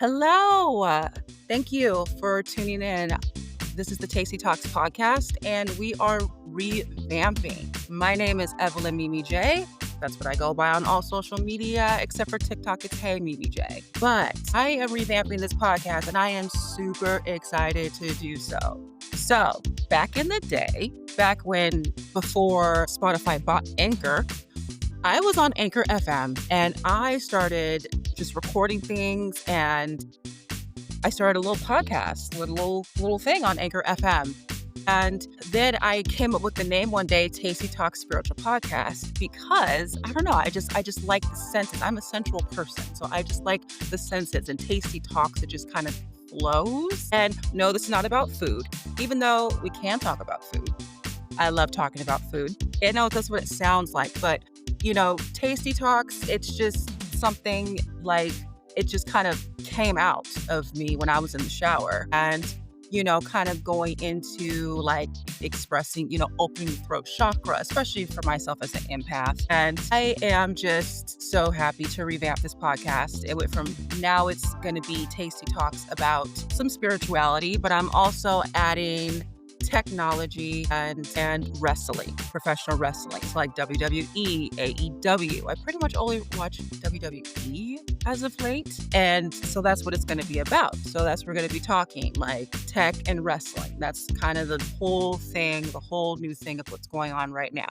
Hello. Thank you for tuning in. This is the Tasty Talks podcast, and we are revamping. My name is Evelynn Mimi Jae. That's what I go by on all social media, except for TikTok. It's Hey Mimi Jae. But I am revamping this podcast, and I am super excited to do so. So, back in the day, before Spotify bought Anchor, I was on Anchor FM and I started just recording things, and I started a little podcast, a little thing on Anchor FM. And then I came up with the name one day, Tasty Talk Spiritual Podcast, because I don't know, I just like the senses. I'm a sensual person, so I just like the senses, and Tasty Talks, it just kind of flows. And no, this is not about food, even though we can talk about food. I love talking about food. I know that's what it sounds like, but Tasty Talks, it's just something like it just kind of came out of me when I was in the shower, and kind of going into like expressing, opening the throat chakra, especially for myself as an empath. And I am just so happy to revamp this podcast. It went from, now it's going to be Tasty Talks about some spirituality, but I'm also adding technology and wrestling, professional wrestling, so like WWE, AEW. I pretty much only watch WWE as of late, and so that's what it's going to be about. So that's what we're going to be talking, like tech and wrestling. That's kind of the whole thing, the whole new thing of what's going on right now.